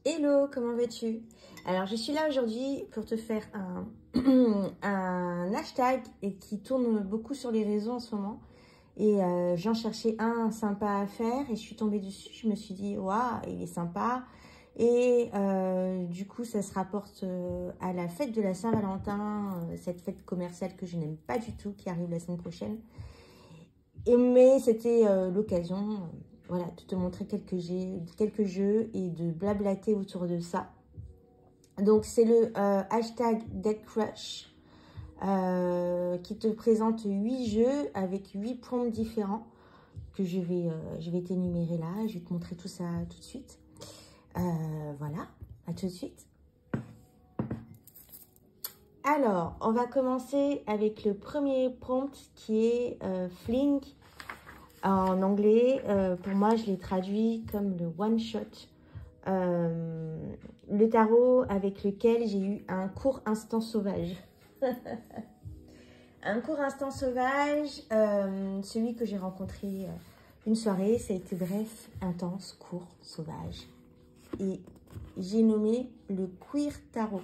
Hello, comment vas-tu? Alors, je suis là aujourd'hui pour te faire un hashtag et qui tourne beaucoup sur les réseaux en ce moment. Et j'en cherchais un sympa à faire et je suis tombée dessus. Je me suis dit, waouh, il est sympa. Et du coup, ça se rapporte à la fête de la Saint-Valentin, cette fête commerciale que je n'aime pas du tout, qui arrive la semaine prochaine. Mais c'était l'occasion, voilà, de te montrer quelques jeux et de blablater autour de ça. Donc, c'est le hashtag DeckCrush qui te présente 8 jeux avec 8 prompts différents que je vais t'énumérer là. Je vais te montrer tout ça tout de suite. Voilà, à tout de suite. Alors, on va commencer avec le premier prompt qui est Fling en anglais. Pour moi, je l'ai traduit comme le one-shot. Le tarot avec lequel j'ai eu un court instant sauvage. Un court instant sauvage, celui que j'ai rencontré une soirée, ça a été bref, intense, court, sauvage. Et j'ai nommé le Queer Tarot.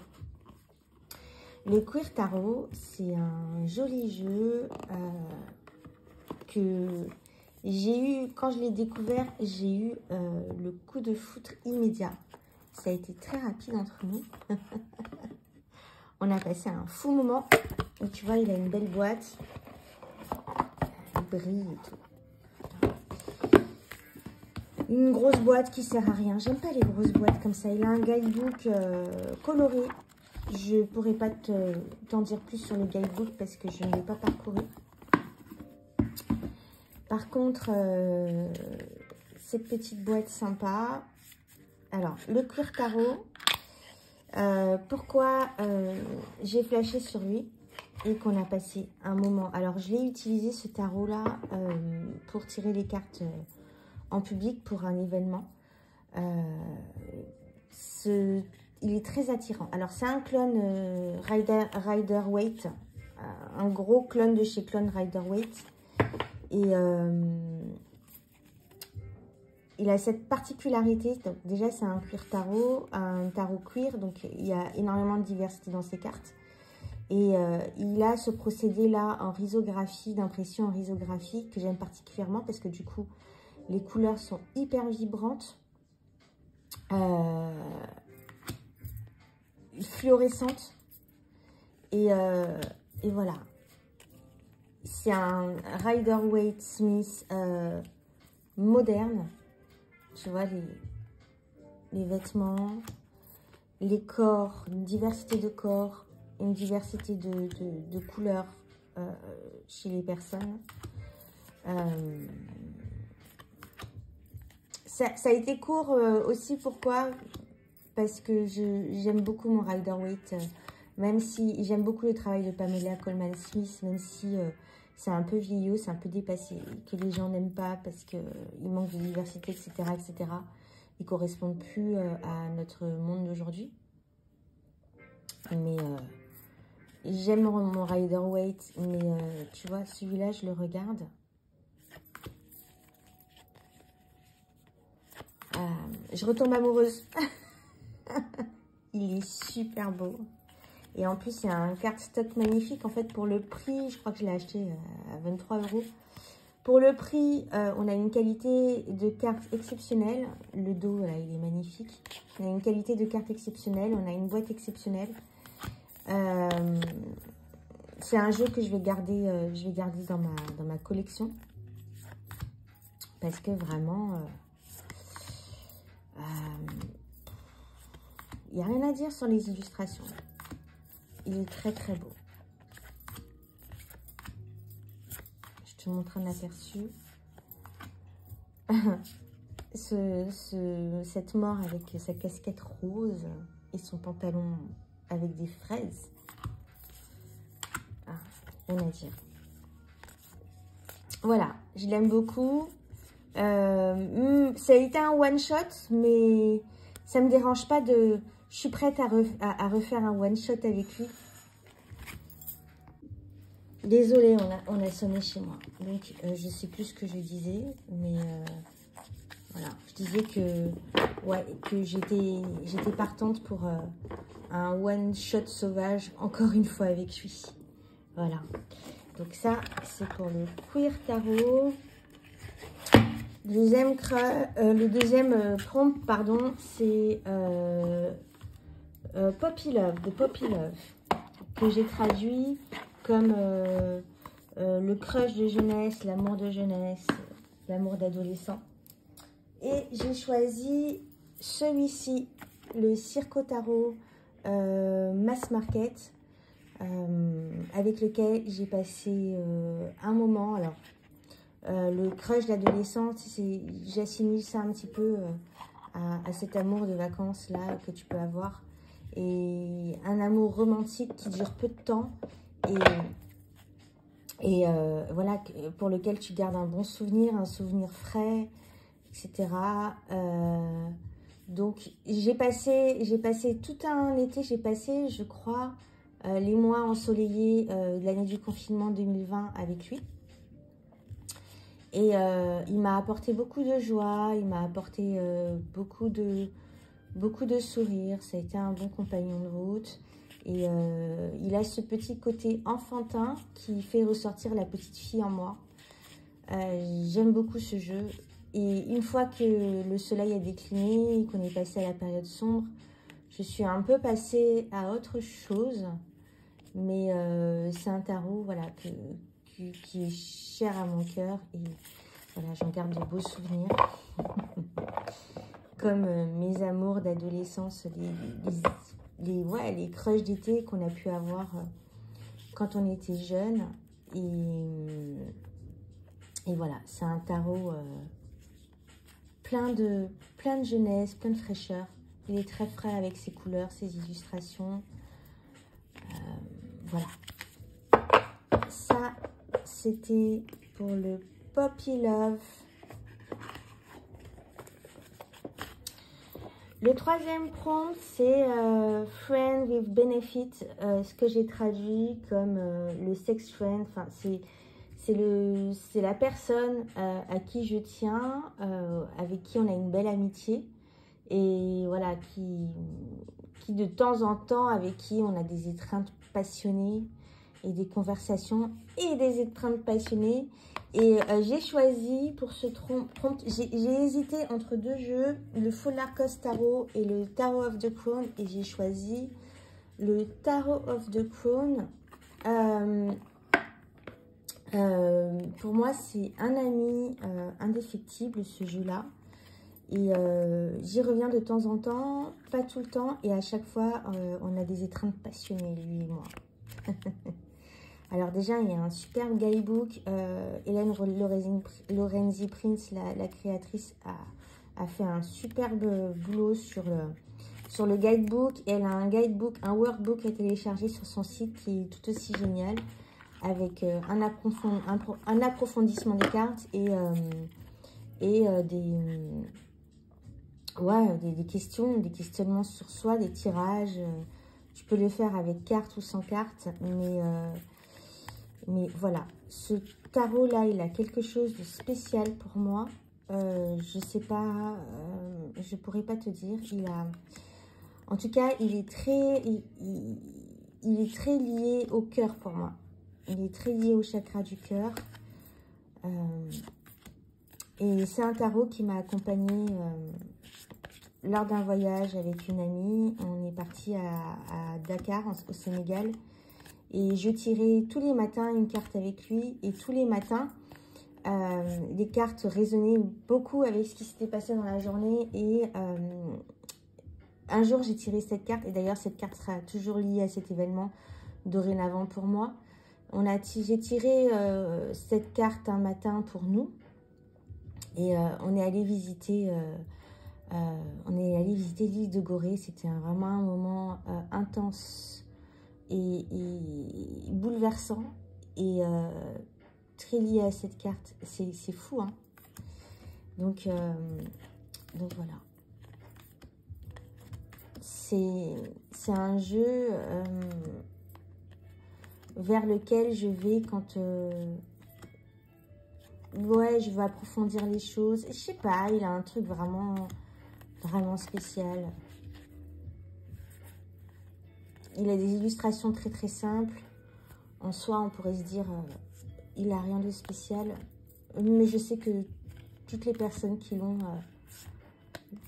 Le Queer Tarot, c'est un joli jeu que j'ai eu, quand je l'ai découvert, j'ai eu le coup de foudre immédiat. Ça a été très rapide entre nous. On a passé un fou moment. Et tu vois, il a une belle boîte. Il brille et tout. Une grosse boîte qui sert à rien. J'aime pas les grosses boîtes comme ça. Il a un guidebook coloré. Je ne pourrais pas t'en dire plus sur le guidebook parce que je ne l'ai pas parcouru. Par contre, cette petite boîte sympa. Alors, le Queer Tarot. Pourquoi j'ai flashé sur lui et qu'on a passé un moment. Alors, je l'ai utilisé ce tarot-là pour tirer les cartes en public pour un événement. Il est très attirant. Alors, c'est un clone Rider-Waite, un gros clone de chez Clone Rider-Waite. Et il a cette particularité, donc déjà c'est un queer tarot, un tarot queer, donc il y a énormément de diversité dans ses cartes. Et il a ce procédé-là en risographie, d'impression en risographie, que j'aime particulièrement parce que du coup, les couleurs sont hyper vibrantes, fluorescentes. Et voilà. C'est un Rider-Waite-Smith moderne. Tu vois, les vêtements, les corps, une diversité de corps, une diversité de couleurs chez les personnes. Ça a été court aussi, pourquoi? Parce que j'aime beaucoup mon Rider-Waite, même si j'aime beaucoup le travail de Pamela Colman-Smith, même si c'est un peu vieillot, c'est un peu dépassé, que les gens n'aiment pas parce qu'il manque de diversité, etc., etc. Ils ne correspondent plus à notre monde d'aujourd'hui. Mais j'aime mon Rider-Waite, mais tu vois, celui-là, je le regarde. Je retombe amoureuse. Il est super beau. Et en plus, il y a un cardstock magnifique. En fait, pour le prix, je crois que je l'ai acheté à 23 €. Pour le prix, on a une qualité de carte exceptionnelle. Le dos, là, il est magnifique. On a une qualité de carte exceptionnelle. On a une boîte exceptionnelle. C'est un jeu que je vais garder dans ma collection. Parce que vraiment, il n'y a rien à dire sur les illustrations. Il est très très beau. Je te montre un aperçu. Cette mort avec sa casquette rose et son pantalon avec des fraises. Ah, rien à dire. Voilà, je l'aime beaucoup. Ça a été un one shot, mais ça me dérange pas de... Je suis prête à refaire un one shot avec lui. Désolée, on a sonné chez moi. Donc, je sais plus ce que je disais, mais Voilà, je disais que, ouais, que j'étais partante pour un one-shot sauvage, encore une fois avec lui. Voilà. Donc ça, c'est pour le Queer Tarot. Le deuxième prompt, pardon, c'est Poppy Love, de Poppy Love, que j'ai traduit comme le crush de jeunesse, l'amour de jeunesse, l'amour d'adolescent. Et j'ai choisi celui-ci, le Circo Tarot Mass Market, avec lequel j'ai passé un moment. Alors, le crush d'adolescente, j'assimile ça un petit peu à cet amour de vacances là que tu peux avoir. Et un amour romantique qui dure peu de temps et voilà, pour lequel tu gardes un bon souvenir, un souvenir frais, etc. Donc j'ai passé tout un été, j'ai passé, je crois, les mois ensoleillés de l'année du confinement 2020 avec lui. Et il m'a apporté beaucoup de joie, il m'a apporté beaucoup de sourires. Ça a été un bon compagnon de route. Et il a ce petit côté enfantin qui fait ressortir la petite fille en moi. J'aime beaucoup ce jeu. Et une fois que le soleil a décliné et qu'on est passé à la période sombre, je suis un peu passée à autre chose. Mais c'est un tarot, voilà, qui est cher à mon cœur. Et voilà, j'en garde de beaux souvenirs. Comme mes amours d'adolescence, les crushs d'été qu'on a pu avoir quand on était jeune. Et voilà, c'est un tarot plein de jeunesse, plein de fraîcheur. Il est très frais avec ses couleurs, ses illustrations. Voilà. Ça, c'était pour le Poppy Love. Le troisième prompt, c'est Friend with Benefit, ce que j'ai traduit comme le sex friend. Enfin, c'est la personne à qui je tiens, avec qui on a une belle amitié. Et voilà, qui de temps en temps, avec qui on a des étreintes passionnées et des conversations et des étreintes passionnées. Et j'ai choisi pour ce prompt, j'ai hésité entre deux jeux, le Full Arcos Tarot et le Tarot of the Crown, et j'ai choisi le Tarot of the Crown. Pour moi, c'est un ami indéfectible, ce jeu-là. Et j'y reviens de temps en temps, pas tout le temps, et à chaque fois, on a des étreintes passionnées, lui et moi. Alors déjà, il y a un superbe guidebook. Hélène Lorenzi Prince, la créatrice, a fait un superbe boulot sur le guidebook. Et elle a un guidebook, un workbook à télécharger sur son site qui est tout aussi génial, avec un approfondissement des cartes et des questions, des questionnements sur soi, des tirages. Tu peux le faire avec carte ou sans carte, mais voilà, ce tarot-là, il a quelque chose de spécial pour moi. Je sais pas, je pourrais pas te dire. En tout cas, il est très lié au cœur pour moi. Il est très lié au chakra du cœur. Et c'est un tarot qui m'a accompagnée lors d'un voyage avec une amie. On est parti à Dakar, au Sénégal. Et je tirais tous les matins une carte avec lui. Et tous les matins, les cartes résonnaient beaucoup avec ce qui s'était passé dans la journée. Et un jour, j'ai tiré cette carte. Et d'ailleurs, cette carte sera toujours liée à cet événement dorénavant pour moi. J'ai tiré cette carte un matin pour nous. Et on est allé visiter l'île de Gorée. C'était vraiment un moment intense et bouleversant et très lié à cette carte. C'est fou, hein. Donc voilà. C'est un jeu vers lequel je vais ouais, je veux approfondir les choses. Je sais pas, il a un truc vraiment, vraiment spécial. Il a des illustrations très très simples. En soi, on pourrait se dire, il a rien de spécial. Mais je sais que toutes les personnes qui l'ont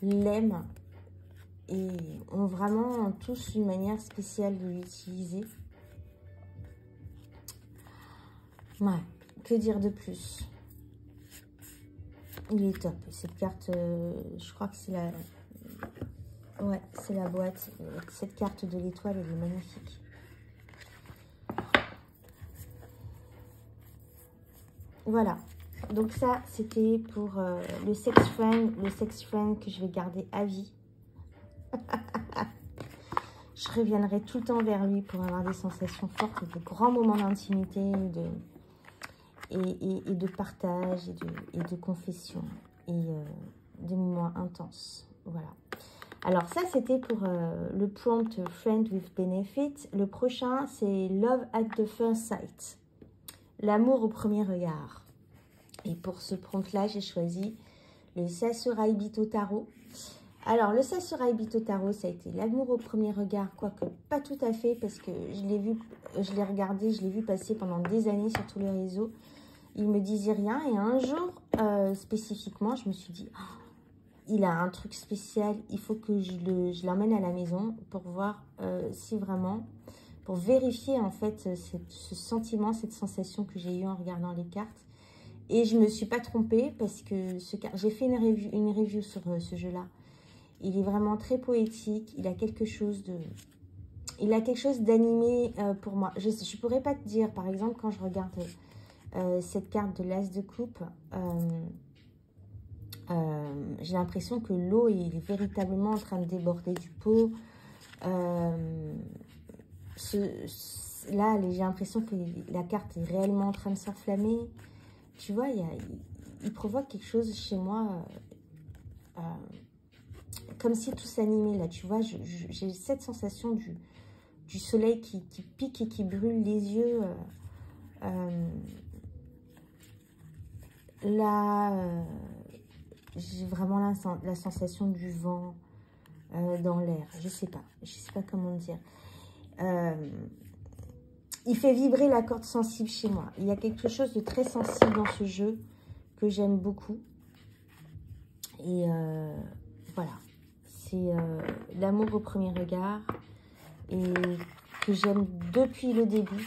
l'aiment et ont vraiment tous une manière spéciale de l'utiliser. Ouais, que dire de plus? Il est top. Cette carte, je crois que c'est la... Ouais, c'est la boîte. Cette carte de l'étoile, elle est magnifique. Voilà. Donc ça, c'était pour le sex friend que je vais garder à vie. Je reviendrai tout le temps vers lui pour avoir des sensations fortes, de grands moments d'intimité et de partage et de confession et des moments intenses. Voilà. Alors ça, c'était pour le prompt Friend with Benefit. Le prochain, c'est Love at the First Sight. L'amour au premier regard. Et pour ce prompt-là, j'ai choisi le Sakurai Bito Tarot. Alors, le Sakurai Bito Tarot, ça a été l'amour au premier regard, quoique pas tout à fait, parce que je l'ai regardé, je l'ai vu passer pendant des années sur tous les réseaux. Il me disait rien, et un jour, spécifiquement, je me suis dit, oh, il a un truc spécial, il faut que je l'emmène à la maison pour voir si vraiment, pour vérifier en fait ce sentiment, cette sensation que j'ai eue en regardant les cartes. Et je ne me suis pas trompée parce que j'ai fait une review sur ce jeu-là. Il est vraiment très poétique. Il a quelque chose d'animé pour moi. Je ne pourrais pas te dire, par exemple, quand je regarde cette carte de l'As de coupe, j'ai l'impression que l'eau est véritablement en train de déborder du pot. Là, j'ai l'impression que la carte est réellement en train de s'enflammer. Tu vois, il provoque quelque chose chez moi, comme si tout s'animait là. Tu vois, j'ai cette sensation du soleil qui pique et qui brûle les yeux. Là, j'ai vraiment la sensation du vent dans l'air. Je sais pas comment dire. Il fait vibrer la corde sensible chez moi. Il y a quelque chose de très sensible dans ce jeu que j'aime beaucoup. Et voilà. C'est l'amour au premier regard et que j'aime depuis le début.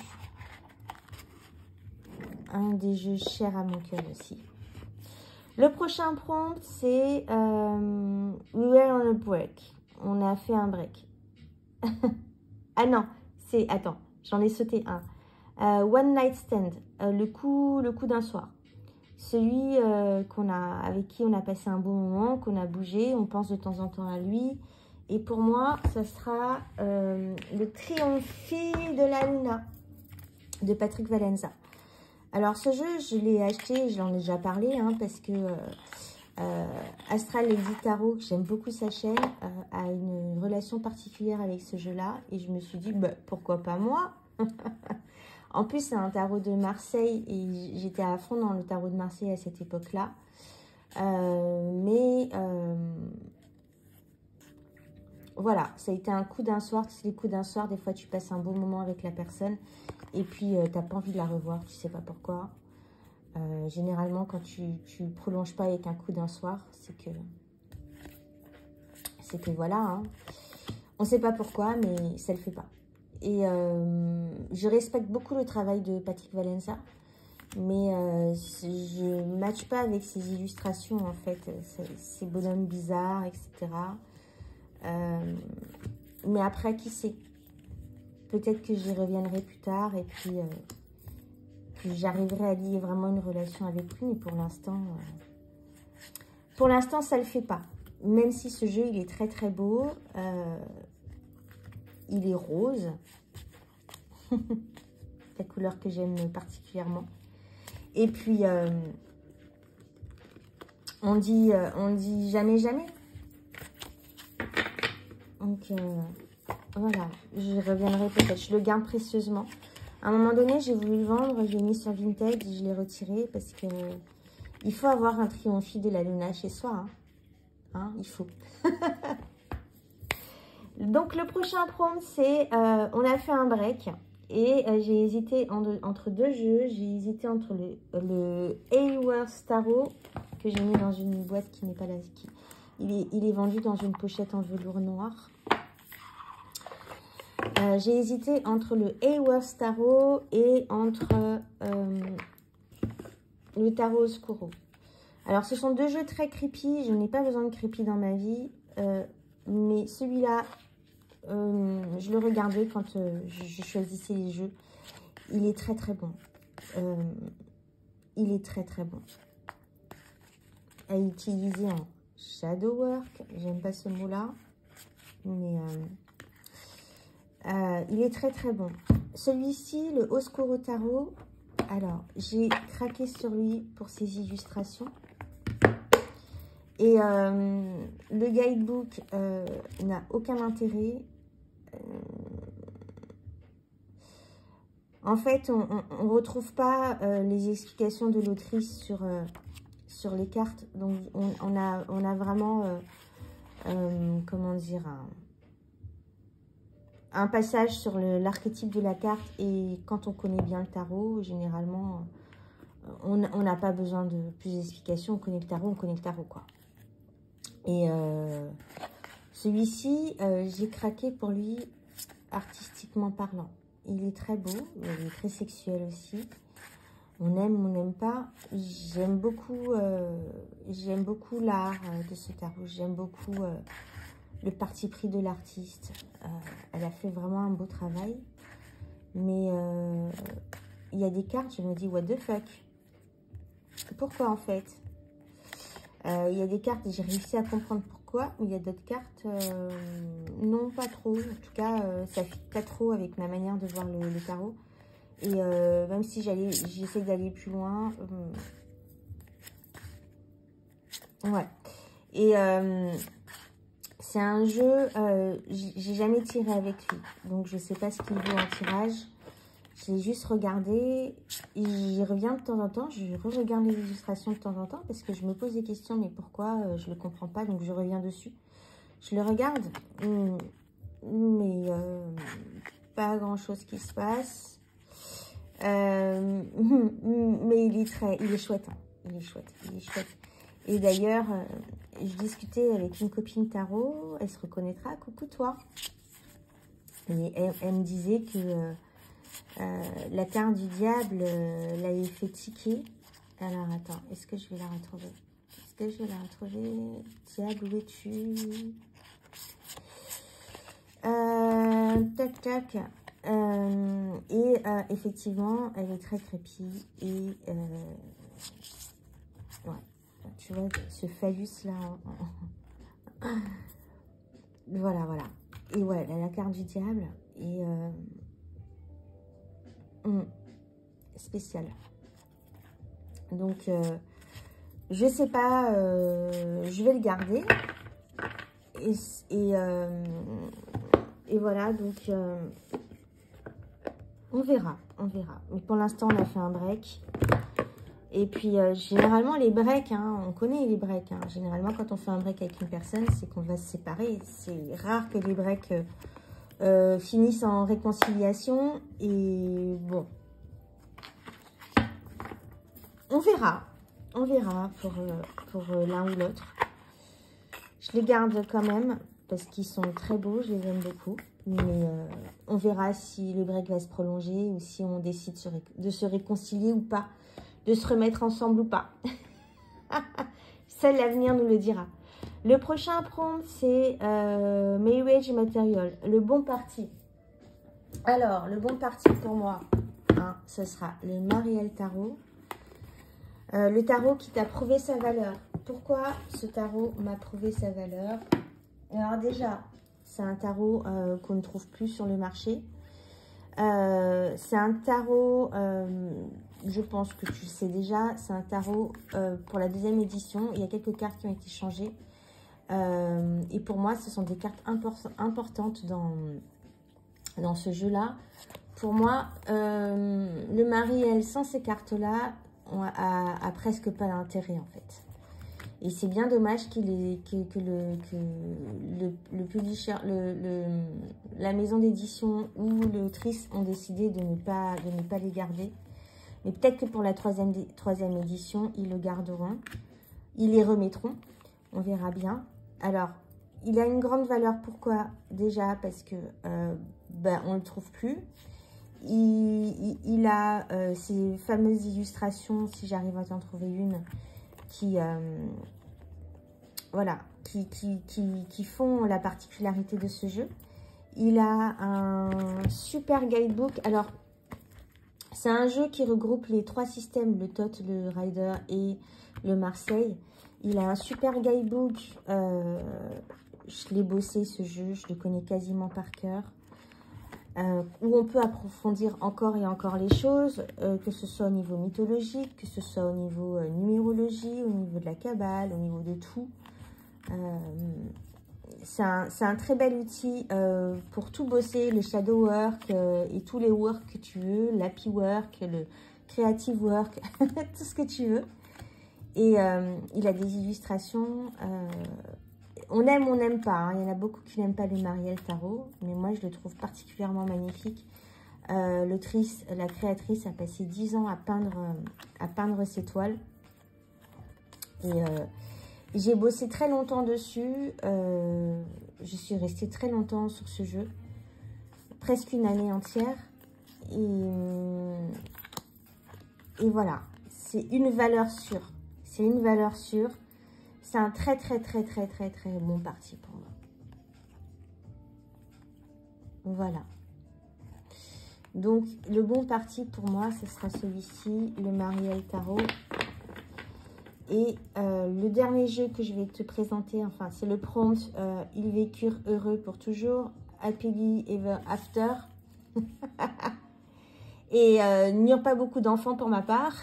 Un des jeux chers à mon cœur aussi. Le prochain prompt, c'est We were on a break. On a fait un break. Ah non, c'est... Attends. J'en ai sauté un. One Night Stand, le coup d'un soir. Celui avec qui on a passé un bon moment, qu'on a bougé, on pense de temps en temps à lui. Et pour moi, ça sera le Triomphe de la Luna de Patrick Valenza. Alors ce jeu, je l'ai acheté, je l'en ai déjà parlé, hein, parce que Astral Lady Tarot, j'aime beaucoup sa chaîne, a une relation particulière avec ce jeu-là. Et je me suis dit, bah, pourquoi pas moi? En plus, c'est un tarot de Marseille et j'étais à fond dans le tarot de Marseille à cette époque-là. Voilà, ça a été un coup d'un soir. C'est les coups d'un soir, des fois tu passes un bon moment avec la personne et puis tu n'as pas envie de la revoir, tu sais pas pourquoi. Généralement, quand tu prolonges pas avec un coup d'un soir, c'est que voilà, hein. On sait pas pourquoi, mais ça le fait pas. Et je respecte beaucoup le travail de Patrick Valenza, mais je ne matche pas avec ses illustrations, en fait, ces bonhommes bizarres, etc. Mais après, qui sait? Peut-être que j'y reviendrai plus tard et puis j'arriverai à lier vraiment une relation avec lui, mais pour l'instant, ça le fait pas. Même si ce jeu, il est très très beau, il est rose, la couleur que j'aime particulièrement. Et puis, on dit jamais jamais. Donc, voilà, j'y reviendrai peut-être. Je le garde précieusement. À un moment donné, j'ai voulu le vendre, je l'ai mis sur Vinted, je l'ai retiré parce que Il faut avoir un triomphe de la Luna chez soi. Hein. Hein, il faut. Donc, le prochain prompt, c'est... on a fait un break. Et j'ai hésité entre deux jeux. J'ai hésité entre le A-Worth Tarot, que j'ai mis dans une boîte qui n'est pas là. Il est vendu dans une pochette en velours noir. J'ai hésité entre le A-Worth Tarot et entre le Tarot Oscuro. Alors, ce sont deux jeux très creepy. Je n'ai pas besoin de creepy dans ma vie. Mais celui-là, je le regardais quand je choisissais les jeux. Il est très, très bon. Il est très, très bon. À utiliser en shadow work. J'aime pas ce mot-là. Mais il est très, très bon. Celui-ci, le Oscuro Tarot. Alors, j'ai craqué sur lui pour ses illustrations. Et le guidebook n'a aucun intérêt. En fait, on ne retrouve pas les explications de l'autrice sur les cartes. Donc, on a vraiment, comment dire, un passage sur l'archétype de la carte. Et quand on connaît bien le tarot, généralement, on n'a pas besoin de plus d'explications. On connaît le tarot, quoi. Et celui-ci, j'ai craqué pour lui, artistiquement parlant. Il est très beau, il est très sexuel aussi. On aime, on n'aime pas. J'aime beaucoup l'art de ce tarot. J'aime beaucoup le parti pris de l'artiste. Elle a fait vraiment un beau travail. Mais il y a des cartes, je me dis, what the fuck? Pourquoi en fait? Il y a des cartes, j'ai réussi à comprendre pourquoi, mais il y a d'autres cartes, non, pas trop. En tout cas, ça ne fit pas trop avec ma manière de voir le tarot. Et même si j'essaie d'aller plus loin, ouais. Et c'est un jeu, j'ai jamais tiré avec lui, donc je ne sais pas ce qu'il vaut en tirage. J'ai juste regardé, et j'y reviens de temps en temps, je re-regarde les illustrations de temps en temps parce que je me pose des questions, mais pourquoi je ne le comprends pas, donc je reviens dessus. Je le regarde, mais pas grand chose qui se passe. Mais il est chouette, hein. Il est chouette. Et d'ailleurs, je discutais avec une copine tarot, elle se reconnaîtra, coucou toi. Et elle me disait que la carte du diable l'avait fait tiquer. Alors attends, est-ce que je vais la retrouver? Diable, où es-tu? Tac tac. Et effectivement, elle est très creepy. Et ouais, tu vois, ce phallus là. Voilà. Et ouais, elle a la carte du diable. Et spécial. Donc, je sais pas, je vais le garder. Et voilà, donc, on verra. Mais pour l'instant, on a fait un break. Et puis, généralement, les breaks, hein, on connaît les breaks. Hein. Généralement, quand on fait un break avec une personne, c'est qu'on va se séparer. C'est rare que les breaks finissent en réconciliation. Et bon, on verra pour l'un ou l'autre. Je les garde quand même parce qu'ils sont très beaux, je les aime beaucoup. Mais on verra si le break va se prolonger ou si on décide de se réconcilier ou pas, de se remettre ensemble ou pas. Seul l'avenir nous le dira. Le prochain prompt, c'est Marriage Material, le bon parti. Alors, le bon parti pour moi, hein, ce sera le Mariel Tarot. Le tarot qui t'a prouvé sa valeur. Pourquoi ce tarot m'a prouvé sa valeur? Alors déjà, c'est un tarot qu'on ne trouve plus sur le marché. C'est un tarot, je pense que tu le sais déjà, c'est un tarot pour la deuxième édition. Il y a quelques cartes qui ont été changées. Et pour moi, ce sont des cartes importantes dans ce jeu-là. Pour moi, le Mariel, sans ces cartes-là, a presque pas d'intérêt en fait. Et c'est bien dommage que le publisher, la maison d'édition ou l'autrice ont décidé de ne pas les garder. Mais peut-être que pour la troisième édition, ils le garderont. Ils les remettront. On verra bien. Alors, il a une grande valeur. Pourquoi? Déjà parce que on ne le trouve plus. Il a ces fameuses illustrations, si j'arrive à t'en trouver une, qui voilà, qui font la particularité de ce jeu. Il a un super guidebook. Alors, c'est un jeu qui regroupe les 3 systèmes, le TOT, le Rider et le Marseille. Il a un super guidebook. Je l'ai bossé ce jeu, je le connais quasiment par cœur. Où on peut approfondir encore et encore les choses, que ce soit au niveau mythologique, que ce soit au niveau numérologie, au niveau de la cabale, au niveau de tout. C'est un très bel outil pour tout bosser, le shadow work et tous les work que tu veux, l'happy work, le creative work, tout ce que tu veux. Et il a des illustrations, on aime, on n'aime pas, hein. Il y en a beaucoup qui n'aiment pas le Marielle Tarot, mais moi je le trouve particulièrement magnifique. L'autrice, la créatrice a passé 10 ans à peindre ses toiles. Et j'ai bossé très longtemps dessus. Je suis restée très longtemps sur ce jeu. Presque une année entière. Et voilà. C'est une valeur sûre. C'est une valeur sûre. C'est un très bon parti pour moi. Voilà. Donc, le bon parti pour moi, ce sera celui-ci, le Marielle Tarot. Et le dernier jeu que je vais te présenter, enfin, c'est le prompt « Ils vécurent heureux pour toujours, happily ever after ». Et n'ayant pas beaucoup d'enfants pour ma part.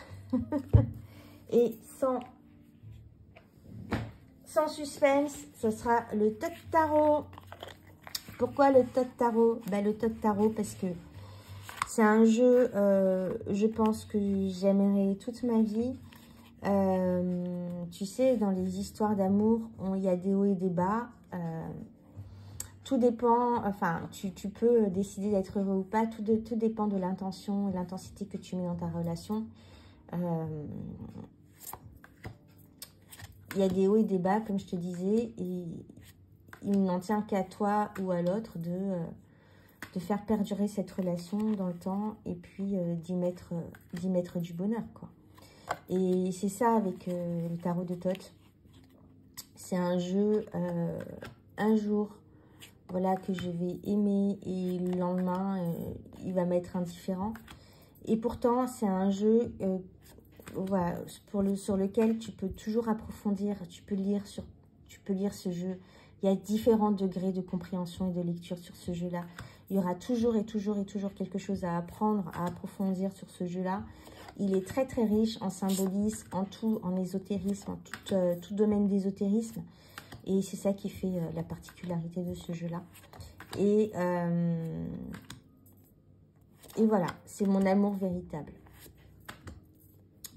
Et sans suspense, ce sera le TOT Tarot. Pourquoi le TOT Tarot? Le TOT Tarot parce que c'est un jeu, je pense que j'aimerais toute ma vie. Tu sais, dans les histoires d'amour, il y a des hauts et des bas. Tout dépend, enfin, tu peux décider d'être heureux ou pas. Tout dépend de l'intention et l'intensité que tu mets dans ta relation. Il y a des hauts et des bas, comme je te disais, et il n'en tient qu'à toi ou à l'autre de faire perdurer cette relation dans le temps et puis d'y mettre du bonheur, quoi. Et c'est ça avec le tarot de Thoth. C'est un jeu, un jour, voilà, que je vais aimer et le lendemain, il va m'être indifférent. Et pourtant, c'est un jeu voilà, sur lequel tu peux toujours approfondir, tu peux lire ce jeu. Il y a différents degrés de compréhension et de lecture sur ce jeu-là. Il y aura toujours quelque chose à apprendre, à approfondir sur ce jeu-là. Il est très riche en symbolisme, en tout, en ésotérisme, en tout domaine d'ésotérisme. Et c'est ça qui fait la particularité de ce jeu-là. Et voilà, c'est mon amour véritable.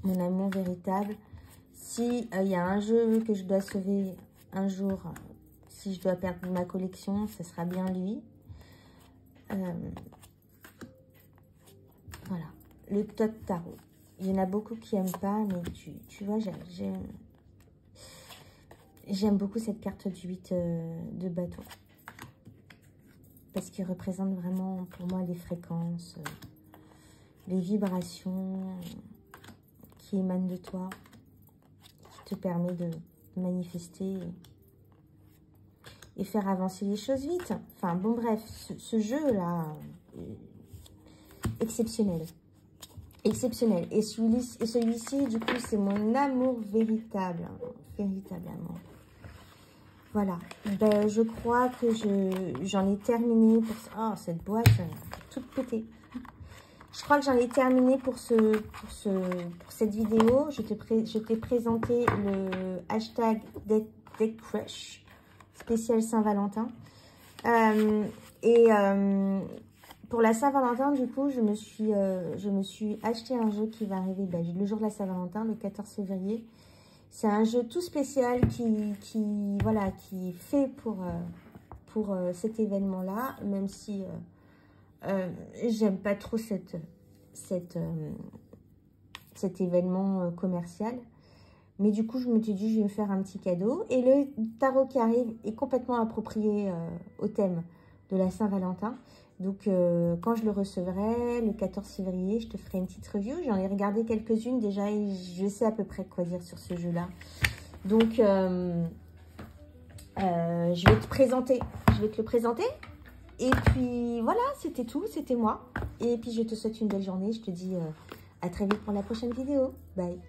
Mon amour véritable. Si il y a un jeu que je dois sauver un jour, si je dois perdre ma collection, ce sera bien lui. Voilà, le TOT Tarot. Il y en a beaucoup qui n'aiment pas, mais tu vois, j'aime beaucoup cette carte du 8 de bâton. Parce qu'il représente vraiment, pour moi, les fréquences, les vibrations qui émanent de toi, qui te permet de manifester et faire avancer les choses vite. Enfin, bon, bref, ce jeu-là, exceptionnel. Exceptionnel. Et celui-ci, du coup, c'est mon amour véritable. Véritable amour. Voilà. Je crois que j'en ai terminé pour... Oh, cette boîte, toute pétée. Je crois que j'en ai terminé pour cette vidéo. Je t'ai présenté le hashtag Deck Crush spécial Saint-Valentin. pour la Saint-Valentin, du coup, je me suis acheté un jeu qui va arriver le jour de la Saint-Valentin, le 14 février. C'est un jeu tout spécial voilà, qui est fait pour cet événement-là, même si j'aime pas trop cet événement commercial. Mais du coup, je me suis dit, je vais me faire un petit cadeau. Et le tarot qui arrive est complètement approprié au thème de la Saint-Valentin. Donc, quand je le recevrai, le 14 février, je te ferai une petite review. J'en ai regardé quelques-unes déjà et je sais à peu près quoi dire sur ce jeu-là. Donc, je vais te présenter. Je vais te le présenter. Et puis, voilà, c'était tout. C'était moi. Et puis, je te souhaite une belle journée. Je te dis à très vite pour la prochaine vidéo. Bye.